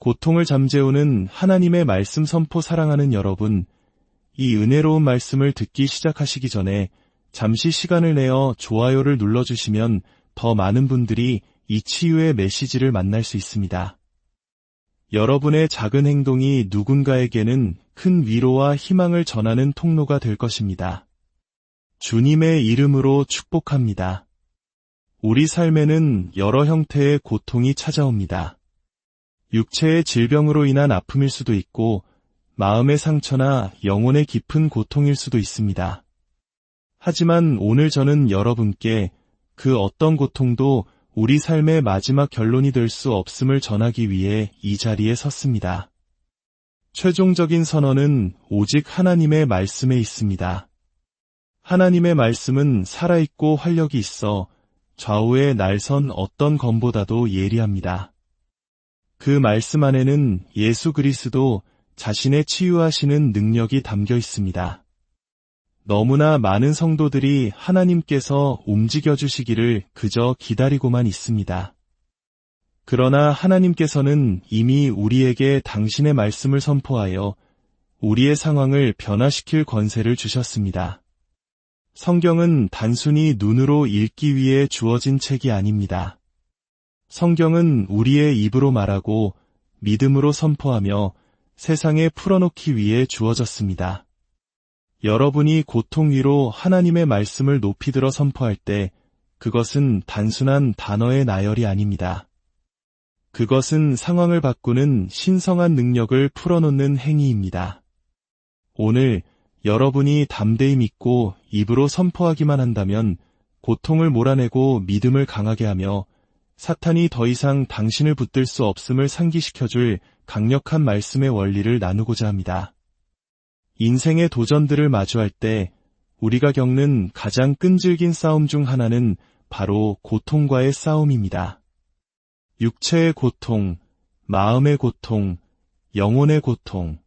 고통을 잠재우는 하나님의 말씀 선포 사랑하는 여러분, 이 은혜로운 말씀을 듣기 시작하시기 전에 잠시 시간을 내어 좋아요를 눌러주시면 더 많은 분들이 이 치유의 메시지를 만날 수 있습니다. 여러분의 작은 행동이 누군가에게는 큰 위로와 희망을 전하는 통로가 될 것입니다. 주님의 이름으로 축복합니다. 우리 삶에는 여러 형태의 고통이 찾아옵니다. 육체의 질병으로 인한 아픔일 수도 있고, 마음의 상처나 영혼의 깊은 고통일 수도 있습니다. 하지만 오늘 저는 여러분께 그 어떤 고통도 우리 삶의 마지막 결론이 될 수 없음을 전하기 위해 이 자리에 섰습니다. 최종적인 선언은 오직 하나님의 말씀에 있습니다. 하나님의 말씀은 살아있고 활력이 있어 좌우에 날선 어떤 검보다도 예리합니다. 그 말씀 안에는 예수 그리스도 자신의 치유하시는 능력이 담겨 있습니다. 너무나 많은 성도들이 하나님께서 움직여주시기를 그저 기다리고만 있습니다. 그러나 하나님께서는 이미 우리에게 당신의 말씀을 선포하여 우리의 상황을 변화시킬 권세를 주셨습니다. 성경은 단순히 눈으로 읽기 위해 주어진 책이 아닙니다. 성경은 우리의 입으로 말하고 믿음으로 선포하며 세상에 풀어놓기 위해 주어졌습니다. 여러분이 고통 위로 하나님의 말씀을 높이 들어 선포할 때 그것은 단순한 단어의 나열이 아닙니다. 그것은 상황을 바꾸는 신성한 능력을 풀어놓는 행위입니다. 오늘 여러분이 담대히 믿고 입으로 선포하기만 한다면 고통을 몰아내고 믿음을 강하게 하며 사탄이 더 이상 당신을 붙들 수 없음을 상기시켜줄 강력한 말씀의 원리를 나누고자 합니다. 인생의 도전들을 마주할 때 우리가 겪는 가장 끈질긴 싸움 중 하나는 바로 고통과의 싸움입니다. 육체의 고통, 마음의 고통, 영혼의 고통.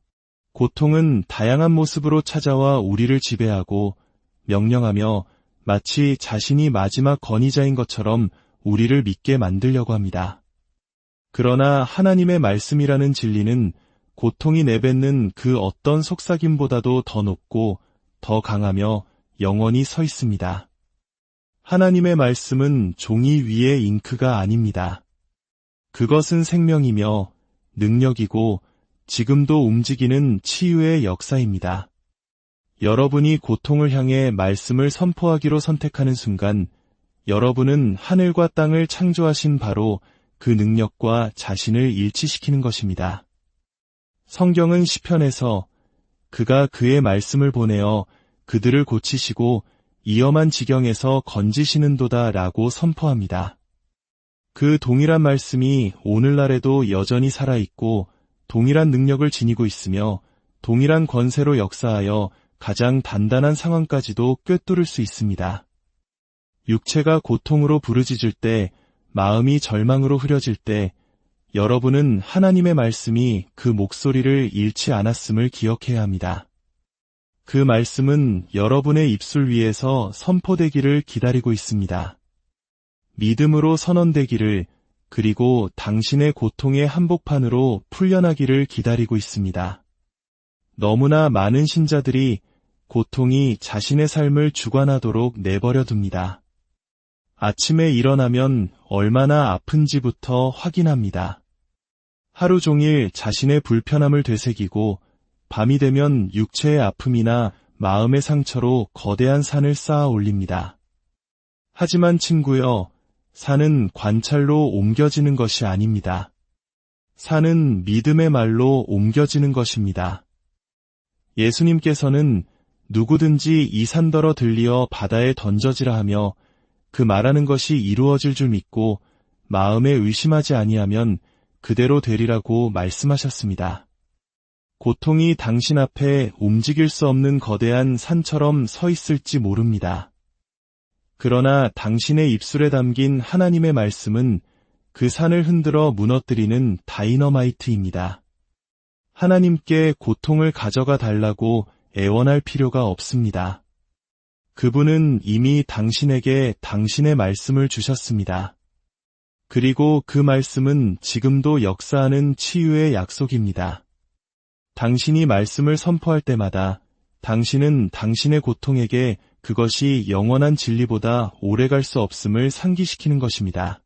고통은 다양한 모습으로 찾아와 우리를 지배하고 명령하며 마치 자신이 마지막 권위자인 것처럼 우리를 믿게 만들려고 합니다. 그러나 하나님의 말씀이라는 진리는 고통이 내뱉는 그 어떤 속삭임보다도 더 높고 더 강하며 영원히 서 있습니다. 하나님의 말씀은 종이 위의 잉크가 아닙니다. 그것은 생명이며 능력이고 지금도 움직이는 치유의 역사입니다. 여러분이 고통을 향해 말씀을 선포하기로 선택하는 순간 여러분은 하늘과 땅을 창조하신 바로 그 능력과 자신을 일치시키는 것입니다. 성경은 시편에서 그가 그의 말씀을 보내어 그들을 고치시고 위험한 지경에서 건지시는도다 라고 선포합니다. 그 동일한 말씀이 오늘날에도 여전히 살아있고 동일한 능력을 지니고 있으며 동일한 권세로 역사하여 가장 단단한 상황까지도 꿰뚫을 수 있습니다. 육체가 고통으로 부르짖을 때, 마음이 절망으로 흐려질 때 여러분은 하나님의 말씀이 그 목소리를 잃지 않았음을 기억해야 합니다. 그 말씀은 여러분의 입술 위에서 선포되기를 기다리고 있습니다. 믿음으로 선언되기를, 그리고 당신의 고통의 한복판으로 풀려나기를 기다리고 있습니다. 너무나 많은 신자들이 고통이 자신의 삶을 주관하도록 내버려 둡니다. 아침에 일어나면 얼마나 아픈지부터 확인합니다. 하루 종일 자신의 불편함을 되새기고 밤이 되면 육체의 아픔이나 마음의 상처로 거대한 산을 쌓아 올립니다. 하지만 친구여, 산은 관찰로 옮겨지는 것이 아닙니다. 산은 믿음의 말로 옮겨지는 것입니다. 예수님께서는 누구든지 이 산더러 들리어 바다에 던져지라 하며 그 말하는 것이 이루어질 줄 믿고 마음에 의심하지 아니하면 그대로 되리라고 말씀하셨습니다. 고통이 당신 앞에 움직일 수 없는 거대한 산처럼 서 있을지 모릅니다. 그러나 당신의 입술에 담긴 하나님의 말씀은 그 산을 흔들어 무너뜨리는 다이너마이트입니다. 하나님께 고통을 가져가 달라고 애원할 필요가 없습니다. 그분은 이미 당신에게 당신의 말씀을 주셨습니다. 그리고 그 말씀은 지금도 역사하는 치유의 약속입니다. 당신이 말씀을 선포할 때마다 당신은 당신의 고통에게 그것이 영원한 진리보다 오래갈 수 없음을 상기시키는 것입니다.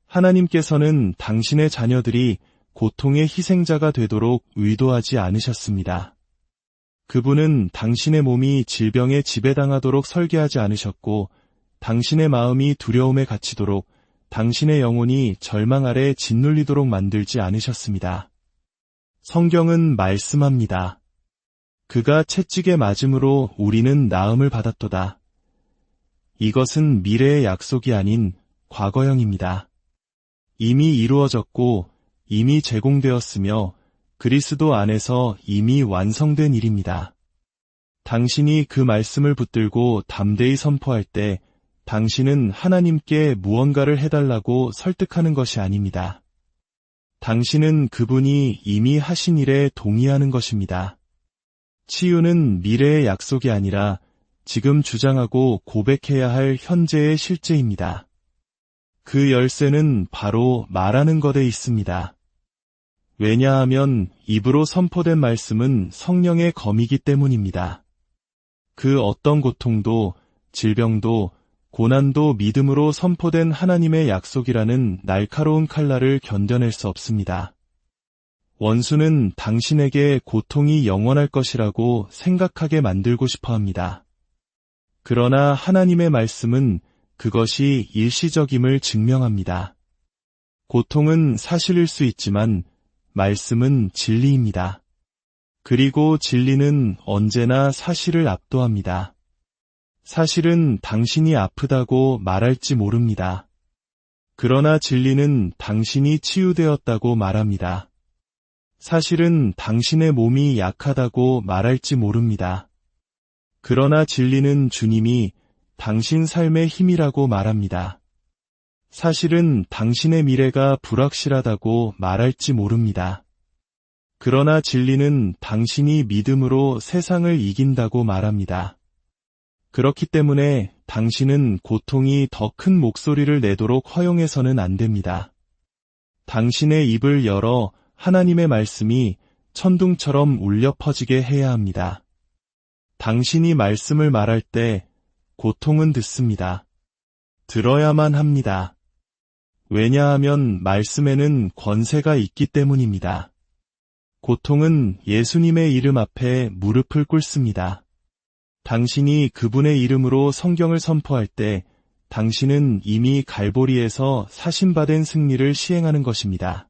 하나님께서는 당신의 자녀들이 고통의 희생자가 되도록 의도하지 않으셨습니다. 그분은 당신의 몸이 질병에 지배당하도록 설계하지 않으셨고, 당신의 마음이 두려움에 갇히도록, 당신의 영혼이 절망 아래 짓눌리도록 만들지 않으셨습니다. 성경은 말씀합니다. 그가 채찍에 맞음으로 우리는 나음을 받았도다. 이것은 미래의 약속이 아닌 과거형입니다. 이미 이루어졌고 이미 제공되었으며 그리스도 안에서 이미 완성된 일입니다. 당신이 그 말씀을 붙들고 담대히 선포할 때 당신은 하나님께 무언가를 해달라고 설득하는 것이 아닙니다. 당신은 그분이 이미 하신 일에 동의하는 것입니다. 치유는 미래의 약속이 아니라 지금 주장하고 고백해야 할 현재의 실제입니다. 그 열쇠는 바로 말하는 것에 있습니다. 왜냐하면 입으로 선포된 말씀은 성령의 검이기 때문입니다. 그 어떤 고통도, 질병도, 고난도 믿음으로 선포된 하나님의 약속이라는 날카로운 칼날을 견뎌낼 수 없습니다. 원수는 당신에게 고통이 영원할 것이라고 생각하게 만들고 싶어 합니다. 그러나 하나님의 말씀은 그것이 일시적임을 증명합니다. 고통은 사실일 수 있지만 말씀은 진리입니다. 그리고 진리는 언제나 사실을 압도합니다. 사실은 당신이 아프다고 말할지 모릅니다. 그러나 진리는 당신이 치유되었다고 말합니다. 사실은 당신의 몸이 약하다고 말할지 모릅니다. 그러나 진리는 주님이 당신 삶의 힘이라고 말합니다. 사실은 당신의 미래가 불확실하다고 말할지 모릅니다. 그러나 진리는 당신이 믿음으로 세상을 이긴다고 말합니다. 그렇기 때문에 당신은 고통이 더 큰 목소리를 내도록 허용해서는 안 됩니다. 당신의 입을 열어 하나님의 말씀이 천둥처럼 울려 퍼지게 해야 합니다. 당신이 말씀을 말할 때 고통은 듣습니다. 들어야만 합니다. 왜냐하면 말씀에는 권세가 있기 때문입니다. 고통은 예수님의 이름 앞에 무릎을 꿇습니다. 당신이 그분의 이름으로 성경을 선포할 때 당신은 이미 갈보리에서 사신받은 승리를 시행하는 것입니다.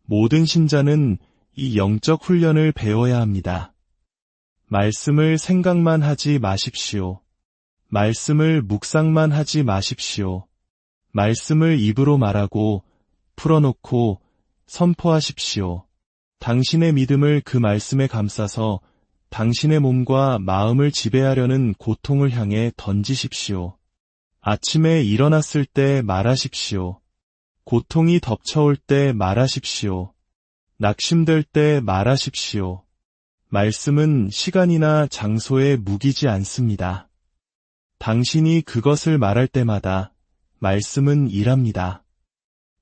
모든 신자는 이 영적 훈련을 배워야 합니다. 말씀을 생각만 하지 마십시오. 말씀을 묵상만 하지 마십시오. 말씀을 입으로 말하고 풀어놓고 선포하십시오. 당신의 믿음을 그 말씀에 감싸서 당신의 몸과 마음을 지배하려는 고통을 향해 던지십시오. 아침에 일어났을 때 말하십시오. 고통이 덮쳐올 때 말하십시오. 낙심될 때 말하십시오. 말씀은 시간이나 장소에 무기지 않습니다. 당신이 그것을 말할 때마다 말씀은 일합니다.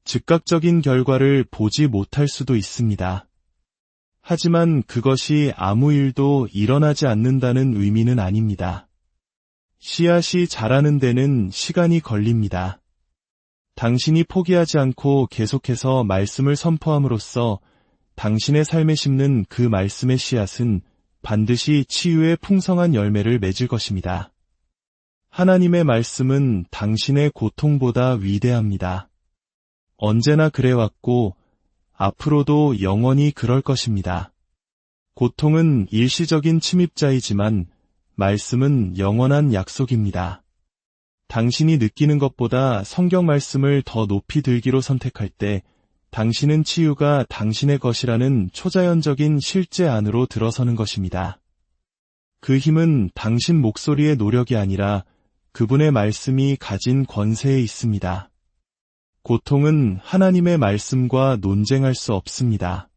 즉각적인 결과를 보지 못할 수도 있습니다. 하지만 그것이 아무 일도 일어나지 않는다는 의미는 아닙니다. 씨앗이 자라는 데는 시간이 걸립니다. 당신이 포기하지 않고 계속해서 말씀을 선포함으로써 당신의 삶에 심는 그 말씀의 씨앗은 반드시 치유의 풍성한 열매를 맺을 것입니다. 하나님의 말씀은 당신의 고통보다 위대합니다. 언제나 그래왔고 앞으로도 영원히 그럴 것입니다. 고통은 일시적인 침입자이지만 말씀은 영원한 약속입니다. 당신이 느끼는 것보다 성경 말씀을 더 높이 들기로 선택할 때 당신은 치유가 당신의 것이라는 초자연적인 실제 안으로 들어서는 것입니다. 그 힘은 당신 목소리의 노력이 아니라 그분의 말씀이 가진 권세에 있습니다. 고통은 하나님의 말씀과 논쟁할 수 없습니다.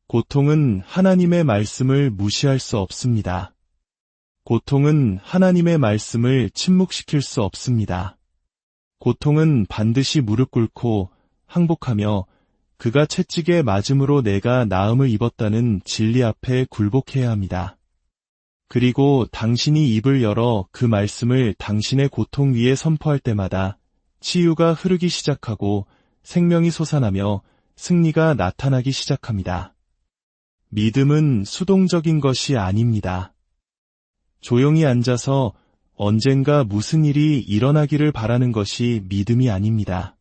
고통은 하나님의 말씀을 무시할 수 없습니다. 고통은 하나님의 말씀을 침묵시킬 수 없습니다. 고통은 반드시 무릎 꿇고 항복하며 그가 채찍에 맞음으로 내가 나음을 입었다는 진리 앞에 굴복해야 합니다. 그리고 당신이 입을 열어 그 말씀을 당신의 고통 위에 선포할 때마다 치유가 흐르기 시작하고 생명이 솟아나며 승리가 나타나기 시작합니다. 믿음은 수동적인 것이 아닙니다. 조용히 앉아서 언젠가 무슨 일이 일어나기를 바라는 것이 믿음이 아닙니다.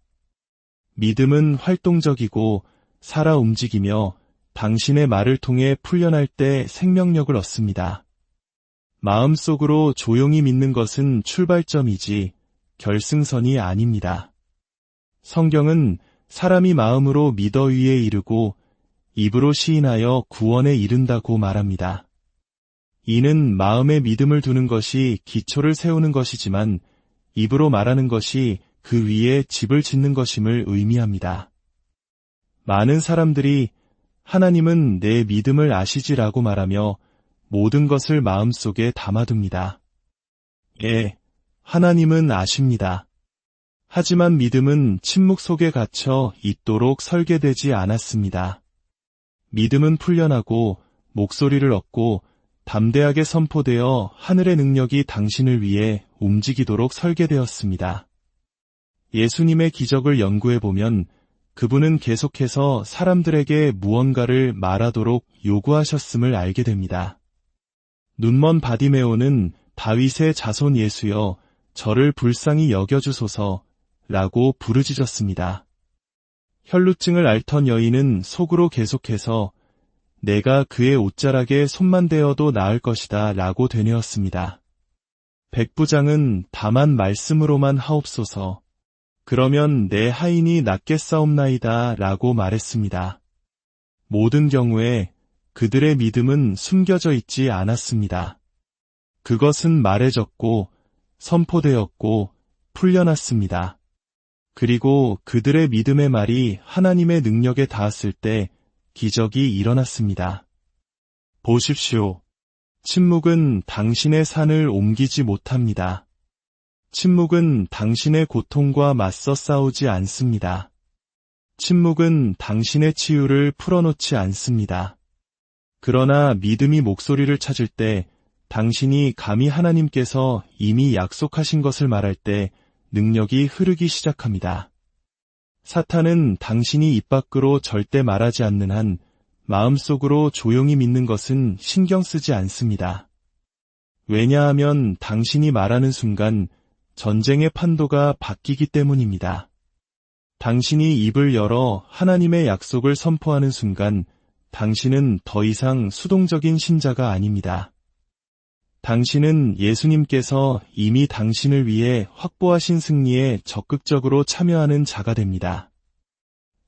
믿음은 활동적이고 살아 움직이며 당신의 말을 통해 풀려날 때 생명력을 얻습니다. 마음속으로 조용히 믿는 것은 출발점이지 결승선이 아닙니다. 성경은 사람이 마음으로 믿어 위에 이르고 입으로 시인하여 구원에 이른다고 말합니다. 이는 마음에 믿음을 두는 것이 기초를 세우는 것이지만 입으로 말하는 것이 그 위에 집을 짓는 것임을 의미합니다. 많은 사람들이 하나님은 내 믿음을 아시지라고 말하며 모든 것을 마음속에 담아둡니다. 예, 하나님은 아십니다. 하지만 믿음은 침묵 속에 갇혀 있도록 설계되지 않았습니다. 믿음은 풀려나고 목소리를 얻고 담대하게 선포되어 하늘의 능력이 당신을 위해 움직이도록 설계되었습니다. 예수님의 기적을 연구해보면 그분은 계속해서 사람들에게 무언가를 말하도록 요구하셨음을 알게 됩니다. 눈먼 바디메오는 다윗의 자손 예수여 저를 불쌍히 여겨주소서 라고 부르짖었습니다. 혈루증을 앓던 여인은 속으로 계속해서 내가 그의 옷자락에 손만 대어도 나을 것이다 라고 되뇌었습니다. 백부장은 다만 말씀으로만 하옵소서 그러면 내 하인이 낫겠사옵나이다 라고 말했습니다. 모든 경우에 그들의 믿음은 숨겨져 있지 않았습니다. 그것은 말해졌고 선포되었고 풀려났습니다. 그리고 그들의 믿음의 말이 하나님의 능력에 닿았을 때 기적이 일어났습니다. 보십시오. 침묵은 당신의 산을 옮기지 못합니다. 침묵은 당신의 고통과 맞서 싸우지 않습니다. 침묵은 당신의 치유를 풀어놓지 않습니다. 그러나 믿음이 목소리를 찾을 때 당신이 감히 하나님께서 이미 약속하신 것을 말할 때 능력이 흐르기 시작합니다. 사탄은 당신이 입 밖으로 절대 말하지 않는 한 마음속으로 조용히 믿는 것은 신경 쓰지 않습니다. 왜냐하면 당신이 말하는 순간 전쟁의 판도가 바뀌기 때문입니다. 당신이 입을 열어 하나님의 약속을 선포하는 순간 당신은 더 이상 수동적인 신자가 아닙니다. 당신은 예수님께서 이미 당신을 위해 확보하신 승리에 적극적으로 참여하는 자가 됩니다.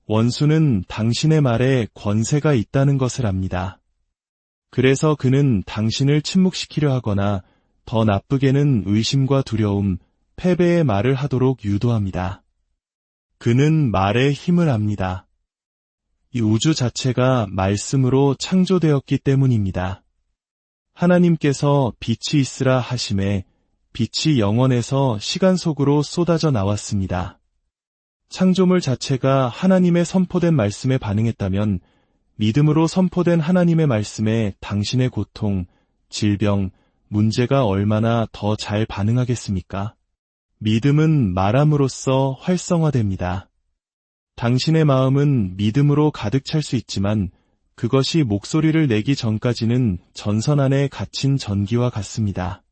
원수는 당신의 말에 권세가 있다는 것을 압니다. 그래서 그는 당신을 침묵시키려 하거나 더 나쁘게는 의심과 두려움, 패배의 말을 하도록 유도합니다. 그는 말의 힘을 압니다. 이 우주 자체가 말씀으로 창조되었기 때문입니다. 하나님께서 빛이 있으라 하심에 빛이 영원에서 시간 속으로 쏟아져 나왔습니다. 창조물 자체가 하나님의 선포된 말씀에 반응했다면 믿음으로 선포된 하나님의 말씀에 당신의 고통, 질병, 문제가 얼마나 더 잘 반응하겠습니까? 믿음은 말함으로써 활성화됩니다. 당신의 마음은 믿음으로 가득 찰 수 있지만 그것이 목소리를 내기 전까지는 전선 안에 갇힌 전기와 같습니다.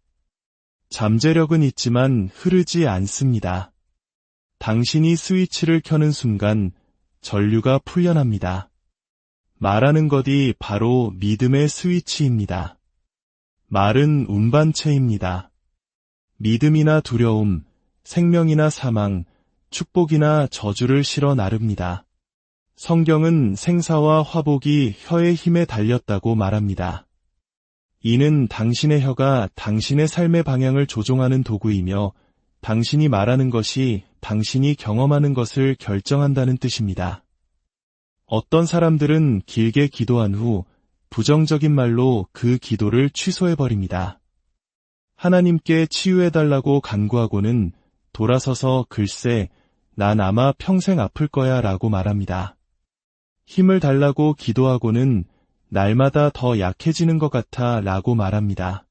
잠재력은 있지만 흐르지 않습니다. 당신이 스위치를 켜는 순간 전류가 풀려납니다. 말하는 것이 바로 믿음의 스위치입니다. 말은 운반체입니다. 믿음이나 두려움, 생명이나 사망, 축복이나 저주를 실어 나릅니다. 성경은 생사와 화복이 혀의 힘에 달렸다고 말합니다. 이는 당신의 혀가 당신의 삶의 방향을 조종하는 도구이며 당신이 말하는 것이 당신이 경험하는 것을 결정한다는 뜻입니다. 어떤 사람들은 길게 기도한 후 부정적인 말로 그 기도를 취소해버립니다. 하나님께 치유해달라고 간구하고는 돌아서서 글쎄, 난 아마 평생 아플 거야 라고 말합니다. 힘을 달라고 기도하고는 날마다 더 약해지는 것 같아 라고 말합니다.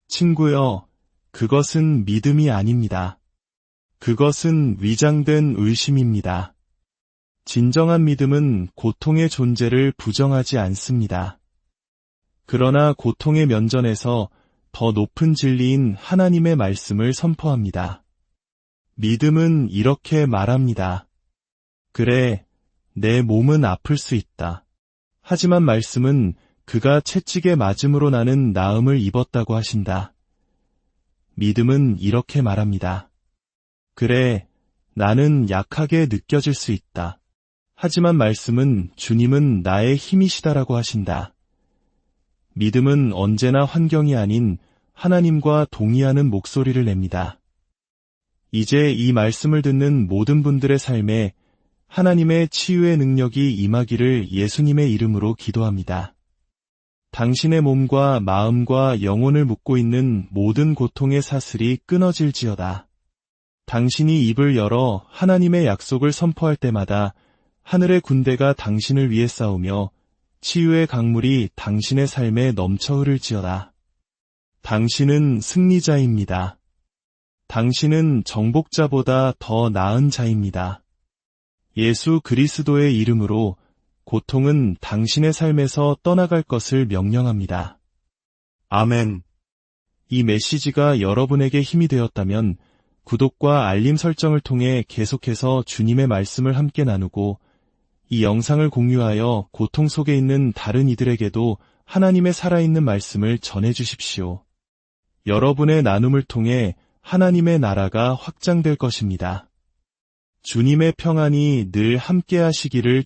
친구여, 그것은 믿음이 아닙니다. 그것은 위장된 의심입니다. 진정한 믿음은 고통의 존재를 부정하지 않습니다. 그러나 고통의 면전에서 더 높은 진리인 하나님의 말씀을 선포합니다. 믿음은 이렇게 말합니다. 그래, 내 몸은 아플 수 있다. 하지만 말씀은 그가 채찍에 맞음으로 나는 나음을 입었다고 하신다. 믿음은 이렇게 말합니다. 그래, 나는 약하게 느껴질 수 있다. 하지만 말씀은 주님은 나의 힘이시다라고 하신다. 믿음은 언제나 환경이 아닌 하나님과 동의하는 목소리를 냅니다. 이제 이 말씀을 듣는 모든 분들의 삶에 하나님의 치유의 능력이 임하기를 예수님의 이름으로 기도합니다. 당신의 몸과 마음과 영혼을 묶고 있는 모든 고통의 사슬이 끊어질지어다. 당신이 입을 열어 하나님의 약속을 선포할 때마다 하늘의 군대가 당신을 위해 싸우며 치유의 강물이 당신의 삶에 넘쳐 흐를지어다. 당신은 승리자입니다. 당신은 정복자보다 더 나은 자입니다. 예수 그리스도의 이름으로 고통은 당신의 삶에서 떠나갈 것을 명령합니다. 아멘. 이 메시지가 여러분에게 힘이 되었다면 구독과 알림 설정을 통해 계속해서 주님의 말씀을 함께 나누고 이 영상을 공유하여 고통 속에 있는 다른 이들에게도 하나님의 살아있는 말씀을 전해주십시오. 여러분의 나눔을 통해 하나님의 나라가 확장될 것입니다. 주님의 평안이 늘 함께 하시기를